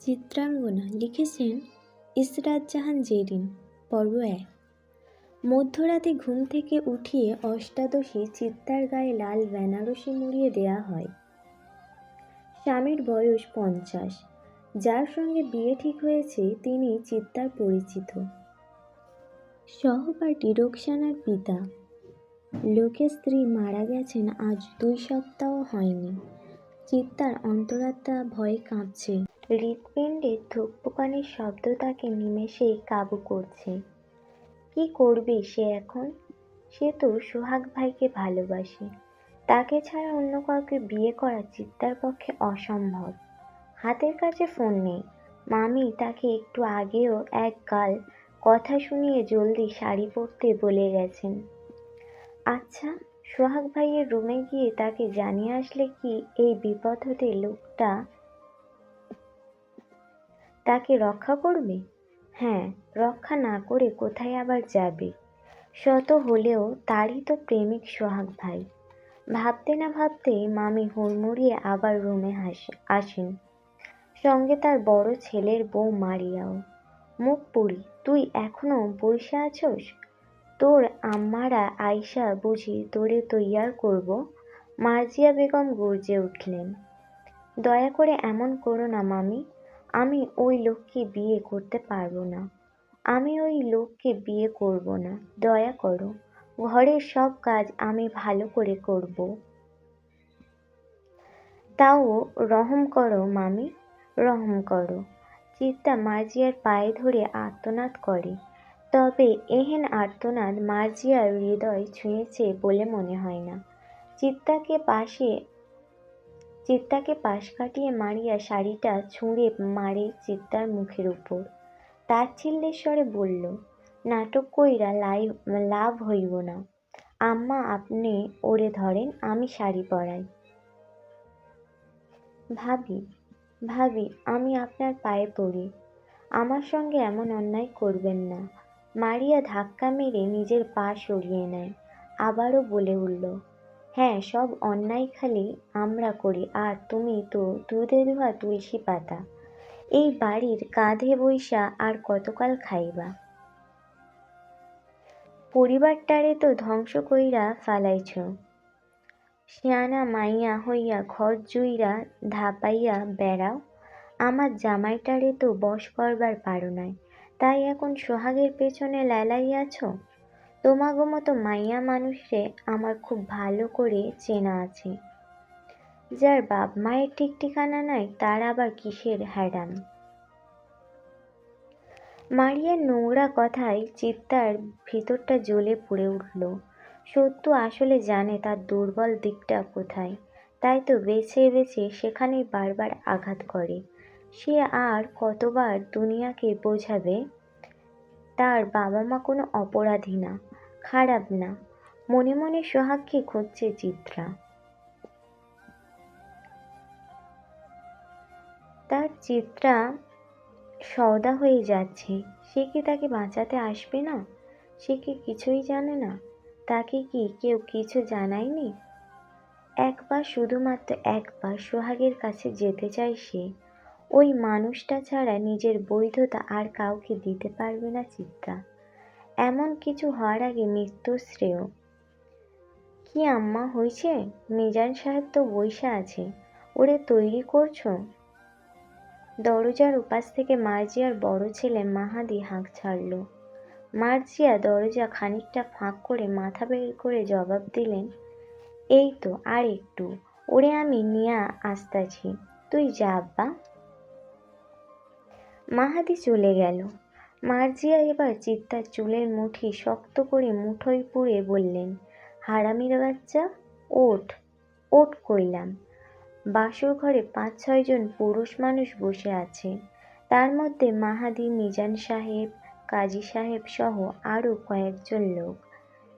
চিত্রাঙ্গনা লিখেছেন ইসরাত জাহান জেরিন। পর্ব ১। মধ্যরাতে ঘুম থেকে উঠিয়ে অষ্টাদশী চিত্তার গায়ে লাল বেনারসি মুড়িয়ে দেয়া হয়। স্বামীর বয়স ৫০। যার সঙ্গে বিয়ে ঠিক হয়েছে তিনি চিত্তার পরিচিত সহপাঠী রোকসানার পিতা। লোকের স্ত্রী মারা গেছেন আজ ২ সপ্তাহ হয়নি। চিত্তার অন্তরাত্মা ভয়ে কাঁপছে। হৃৎপিণ্ডের ধূপকানির শব্দ তাকে নিমেষেই কাবু করছে। কি করবে সে এখন? সে তো সোহাগ ভাইকে ভালোবাসে। তাকে ছাড়া অন্য কাউকে বিয়ে করা চিত্তার পক্ষে অসম্ভব। হাতের কাছে ফোন নেই। মামি তাকে একটু আগেও এক গাল কথা শুনিয়ে জলদি শাড়ি পরতে বলে গেছেন। আচ্ছা, সোহাগ ভাইয়ের রুমে গিয়ে তাকে জানিয়ে আসলে কি এই বিপদ হতে লোকটা তাকে রক্ষা করবে? হ্যাঁ, রক্ষা না করে কোথায় আবার যাবে? শত হলেও তারই তো প্রেমিক সোহাগ ভাই। ভাবতে না ভাবতেই মামি হুড়মুড়িয়ে আবার রুমে আসেন। সঙ্গে তার বড় ছেলের বউ মারিয়াও। মুখ পুরি, তুই এখনো বইসা আছোস? তোর আম্মারা আইসা বুঝি তোরে তৈয়ার করব? মার্জিয়া বেগম গর্জে উঠলেন। দয়া করে এমন করো না মামি। আমি ওই লোককে বিয়ে করতে পারবো না। আমি ওই লোককে বিয়ে করব না। দয়া করো। ঘরের সব কাজ আমি ভালো করে করব। তাও রহম করো মামি, রহম করো। চিত্তা মার্জিয়ার পায়ে ধরে আর্তনাদ করে। তবে এহেন আর্তনাদ মার্জিয়ার হৃদয় ছুঁয়েছে বলে মনে হয় না। চিত্তাকে পাশ কাটিয়ে মারিয়া শাড়িটা ছুঁড়ে মারে চিত্তার মুখের উপর। তাচ্ছিল্যের স্বরে বলল, নাটক কইরা লাভ হইব না। আম্মা আপনি ওরে ধরেন, আমি শাড়ি পরাই। ভাবি, ভাবি আমি আপনার পায়ে পড়ি। আমার সঙ্গে এমন অন্যায় করবেন না। মারিয়া ধাক্কা মেরে নিজের পা সরিয়ে নেয়। আবারও বলে উঠল, হ্যাঁ, সব অন্যায় খালি আমরা করি, আর তুমি তো দুধে ধোয়া তুলসী পাতা। এই বাড়ির কাঁধে বইসা আর কতকাল খাইবা? পরিবারটারে তো ধ্বংস কইরা ফালাইছ। শিয়ানা মাইয়া হইয়া ঘর জুইরা ধাপাইয়া বেড়াও। আমার জামাইটারে তো বশ করবার পারো নাই, তাই এখন সোহাগের পেছনে লেলাইয়াছ। তোমাগো মতো মাইয়া মানুষে আমার খুব ভালো করে চেনা আছে। যার বাপ মায়ের ঠিক ঠিকানা নাই তার আবার কিসের হ্যাডাম? মারিয়ার নোংরা কথায় চিত্তার ভিতরটা জ্বলে পুড়ে উঠল। সত্য আসলে জানে তার দুর্বল দিকটা কোথায়, তাই তো বেছে বেছে সেখানেই বারবার আঘাত করে। সে আর কতবার দুনিয়াকে বোঝাবে তার বাবা মা কোনো অপরাধী না, খারাপ না। মনে মনে সোহাগকে খুঁজছে চিত্রা। তার চিত্রা সওদা হয়ে যাচ্ছে। সে কি তাকে বাঁচাতে আসবে না? সে কি কিছুই জানে না? তাকে কি কেউ কিছু জানায়নি? একবার, শুধুমাত্র একবার সোহাগের কাছে যেতে চায় সে। ওই মানুষটা ছাড়া নিজের বৈধতা আর কাউকে দিতে পারবে না চিত্রা। এমন কিছু হওয়ার আগে মৃত্যু শ্রেয়। কি আম্মা হইছে? মিজান সাহেব তো বইসা আছে, ওরে তৈরি করছো? দরজার উপাস থেকে মার্জিয়ার বড় ছেলে মাহাদি হাঁক ছাড়ল। মার্জিয়া দরজা খানিকটা ফাঁক করে মাথা বের করে জবাব দিলেন, এই তো আর একটু, ওরে আমি নিয়া আসতাছি, তুই যা আব্বা। মাহাদি চলে গেল। মার্জিয়া এবার চিত্তার চুলের মুঠি শক্ত করে মুঠোয় পুরে বললেন, হারামির বাচ্চা, ওঠ, ওঠ কইলাম। বাসর ঘরে ৫-৬ জন পুরুষ মানুষ বসে আছে। তার মধ্যে মাহাদি, মিজান সাহেব, কাজী সাহেব সহ আরও কয়েকজন লোক।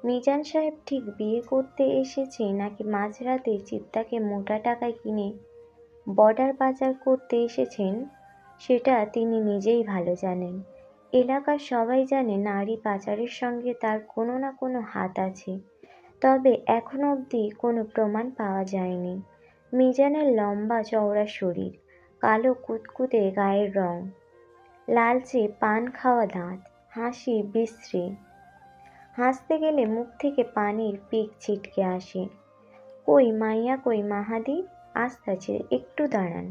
মিজান সাহেব ঠিক বিয়ে করতে এসেছে নাকি মাঝরাতে চিত্তাকে মোটা টাকায় কিনে বর্ডার পাচার করতে এসেছেন সেটা তিনি নিজেই ভালো জানেন। এলাকার সবাই জানে নারী পাচারের সঙ্গে তার কোনো না কোনো হাত আছে, তবে এখনো অবধি কোনো প্রমাণ পাওয়া যায়নি। মিজানের লম্বা চওড়া শরীর, কালো কুতকুতে গায়ের রং, লালচে পান খাওয়া দাঁত, হাসি বিশ্রী। হাসতে গেলে মুখ থেকে পানির পিক ছিটকে আসে। কই মাইয়া, কই মাহাদি, আসতাছে, একটু দাঁড়ান।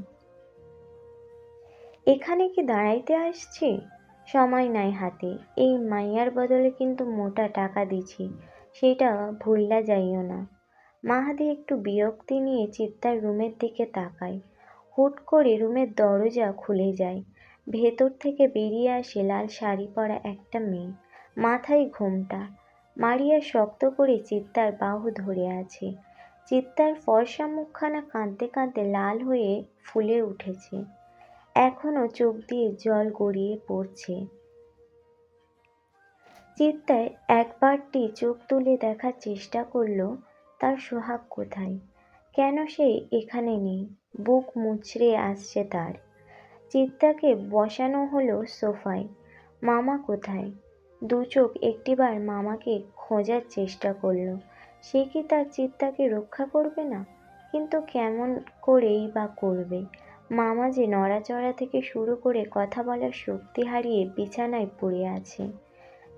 এখানে কি দাঁড়াইতে আসছি? সময় নাই হাতে। এই মাইয়ার বদলে কিন্তু মোটা টাকা দিছি, সেটা ভুল্লা যাইও না। মাহাদি একটু বিরক্তি নিয়ে চিত্তার রুমের দিকে তাকায়। হুট করে রুমের দরজা খুলে যায়। ভেতর থেকে বেরিয়ে আসে লাল শাড়ি পরা একটা মেয়ে, মাথায় ঘোমটা। মারিয়া শক্ত করে চিত্তার বাহু ধরে আছে। চিত্তার ফর্সা মুখখানা কাঁদতে কাঁদতে লাল হয়ে ফুলে উঠেছে। এখনো চোখ দিয়ে জল গড়িয়ে পড়ছে। চিত্তায় একবারটি চোখ তুলে দেখার চেষ্টা করল তার সোহাগ কোথায়, কেন সে এখানে নেই। বুক মুচড়ে আসছে তার। চিত্তাকে বসানো হলো সোফায়। মামা কোথায়? দু চোখ একটিবার মামাকে খোঁজার চেষ্টা করল। সে কি তার চিত্তাকে রক্ষা করবে না? কিন্তু কেমন করেই বা করবে? মামা যে নড়াচড়া থেকে শুরু করে কথা বলার শক্তি হারিয়ে বিছানায় পড়ে আছে।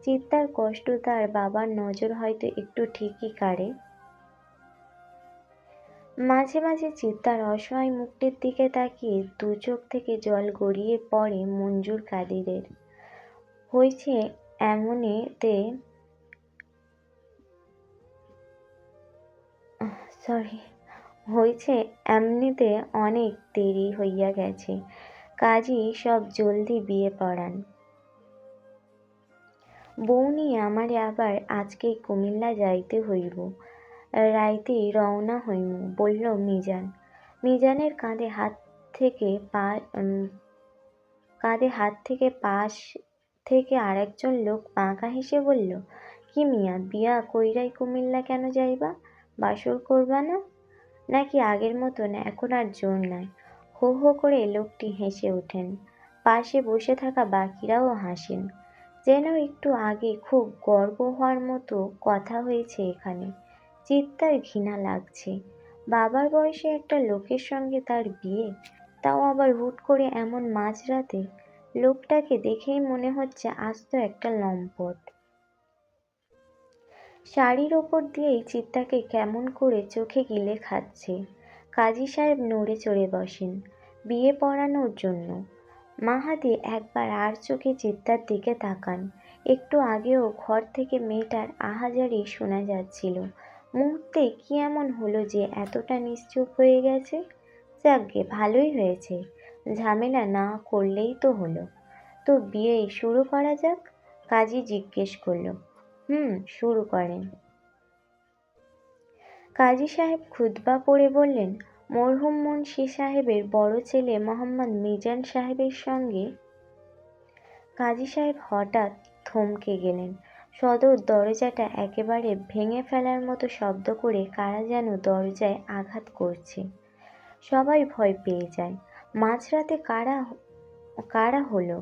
চিত্তার কষ্ট তার বাবার নজর হয়তো একটু ঠিকই কাড়ে। মাঝে মাঝে চিত্তার অসহায় মুখটির দিকে তাকিয়ে দু চোখ থেকে জল গড়িয়ে পড়ে মঞ্জুর কাদিরের। হয়েছে এমনিতে হয়েছে এমনিতে অনেক দেরি হইয়া গেছে, কাজী সব জলদি বিয়ে পড়ান। বউ নিয়ে আমারে আবার আজকেই কুমিল্লা যাইতে হইব, রাইতেই রওনা হইমু, বলল মিজান। মিজানের কাঁধে হাত থেকে পাশ থেকে আরেকজন লোক বাঁকা হেসে বলল, কি মিয়া, বিয়া কইরাই কুমিল্লা কেন যাইবা? বাসর করবা না? নাকি আগের মতন এখন আর জোর নাই? হো হো করে লোকটি হেসে ওঠেন। পাশে বসে থাকা বাকিরাও হাসেন। যেন একটু আগে খুব গর্ব হওয়ার মতো কথা হয়েছে এখানে। চিত্তার ঘৃণা লাগছে। বাবার বয়সে একটা লোকের সঙ্গে তার বিয়ে, তাও আবার হুট করে এমন মাঝরাতে। লোকটাকে দেখেই মনে হচ্ছে আস্ত একটা লম্পট। শাড়ির ওপর দিয়েই চিত্তাকে কেমন করে চোখে গিলে খাচ্ছে। কাজী সাহেব নড়ে চড়ে বসেন বিয়ে পড়ানোর জন্য। মাহাদি একবার আর চোখে চিত্তার দিকে তাকান। একটু আগেও ঘর থেকে মেয়েটার আহাজারি শোনা যাচ্ছিল। মুহূর্তে কি এমন হলো যে এতটা নিশ্চুপ হয়ে গেছে? যাকগে, ভালোই হয়েছে, ঝামেলা না করলেই তো হলো। তো বিয়ে শুরু করা যাক, কাজী জিজ্ঞেস করল। শুরু করেন। কাজী সাহেব খুতবা পড়ে বললেন, মরহুম মুন্সি সাহেবের বড় ছেলে মোহাম্মদ মিজান সাহেবের সঙ্গে। কাজী সাহেব হঠাৎ থমকে গেলেন। সদর দরজাটা একেবারে ভেঙে ফেলার মতো শব্দ করে কারা যেন দরজায় আঘাত করছে। সবাই ভয় পেয়ে যায়। মাঝরাতে কারা হলো?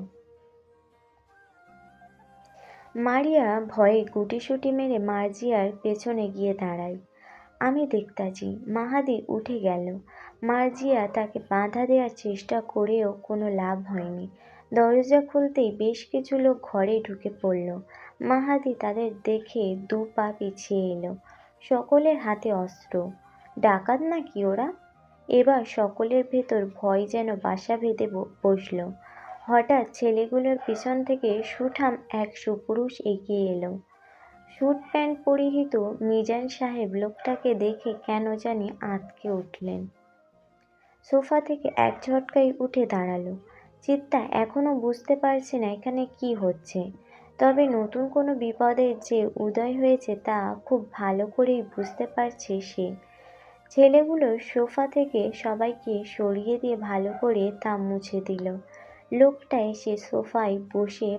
মারিয়া ভয়ে গুটিসুটি মেরে মার্জিয়ার পেছনে গিয়ে দাঁড়ায়। আমি দেখতাছি। মাহাদি উঠে গেল। মার্জিয়া তাকে বাধা দেওয়ার চেষ্টা করেও কোনো লাভ হয়নি। দরজা খুলতেই বেশ কিছু লোক ঘরে ঢুকে পড়ল। মাহাদি তাদের দেখে দু পা পিছিয়ে এলো। সকলের হাতে অস্ত্র। ডাকাত নাকি ওরা? এবার সকলের ভেতর ভয় যেন বাসা বেঁধে বসল। হঠাৎ ছেলেগুলোর পিছন থেকে সুঠাম এক সুপুরুষ এগিয়ে এলো। স্যুট প্যান্ট পরিহিত মিজান সাহেব লোকটাকে দেখে কেন জানি আঁতকে উঠলেন। সোফা থেকে এক ঝটকায় উঠে দাঁড়ালো। চিত্তা এখনো বুঝতে পারছে না এখানে কি হচ্ছে, তবে নতুন কোনো বিপদের যে উদয় হয়েছে তা খুব ভালো করেই বুঝতে পারছে সে। ছেলেগুলো সোফা থেকে সবাইকে সরিয়ে দিয়ে ভালো করে তা মুছে দিল। লোকটা এসে সোফায় বসে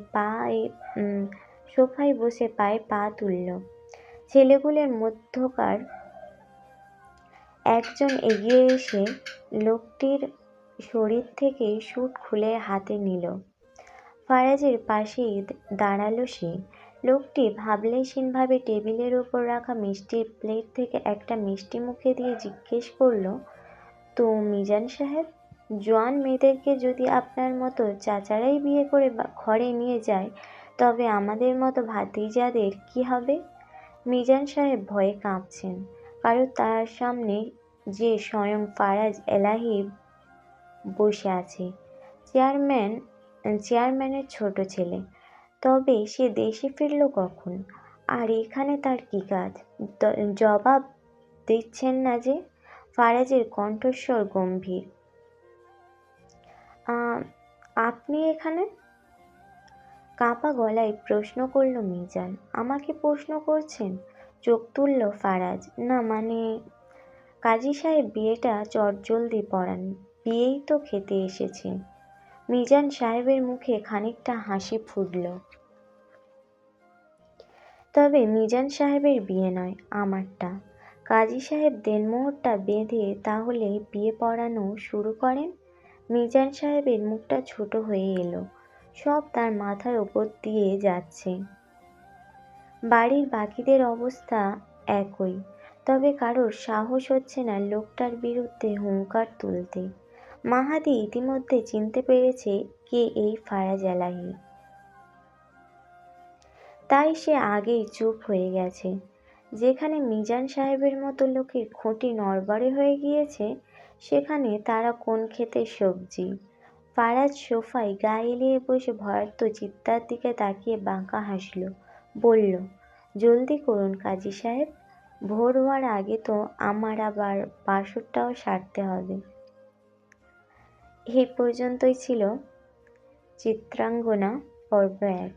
পায়ে পা তুলল। ছেলেগুলোর মধ্যকার একজন এগিয়ে এসে লোকটির শরীর থেকে স্যুট খুলে হাতে নিল। ফারাজের পাশেই দাঁড়ালো সে। লোকটি ভাবলেশীনভাবে টেবিলের ওপর রাখা মিষ্টির প্লেট থেকে একটা মিষ্টি মুখে দিয়ে জিজ্ঞেস করল, তো মিজান সাহেব, জোয়ান মেয়েদেরকে যদি আপনার মতো চাচারাই বিয়ে করে ঘরে নিয়ে যায়, তবে আমাদের মতো ভাতিজাদের কি হবে? মিজান সাহেব ভয়ে কাঁপছেন, কারণ তার সামনে যে স্বয়ং ফারাজ এলাহি বসে আছে, চেয়ারম্যানের ছোট ছেলে। তবে সে দেশে ফিরল কখন? আর এখানে তার কি কাজ? জবাব দিচ্ছেন না যে? ফারাজের কণ্ঠস্বর গম্ভীর। আপনি এখানে? কাঁপা গলায় প্রশ্ন করল মিজান। আমাকে প্রশ্ন করছেন? চোখ তুলল ফারাজ। না মানে, কাজী সাহেব বিয়েটা চটজলদি পড়ান, বিয়েই তো খেতে এসেছে। মিজান সাহেবের মুখে খানিকটা হাসি ফুটল। তবে মিজান সাহেবের বিয়ে নয়, আমারটা। কাজী সাহেব দেনমোহরটা বেঁধে তাহলে বিয়ে পড়ানো শুরু করেন। মিজান সাহেবের মুখটা ছোট হয়ে এলো। সব তার মাথার ওপর দিয়ে যাচ্ছে। বাড়ির বাকিদের অবস্থা একই, তবে কারোর সাহস হচ্ছে না লোকটার বিরুদ্ধে হুঙ্কার তুলতে। মাহাদি ইতিমধ্যে চিনতে পেরেছে কে এই ফারাজ এলাহি। তাই সে আগেই চুপ হয়ে গেছে। যেখানে মিজান সাহেবের মতো লোকের খুঁটি নড়বড়ে হয়ে গিয়েছে, সেখানে তারা কোন ক্ষেতের সবজি। ফারাজ সোফায় গা এলিয়ে বসে ভয়ার্ত চিত্তার দিকে তাকিয়ে বাঁকা হাসল। বলল, জলদি করুন কাজী সাহেব, ভোর হওয়ার আগে তো আমার আবার বাসরটাও সারতে হবে। এই পর্যন্তই ছিল চিত্রাঙ্গনা পর্ব 1।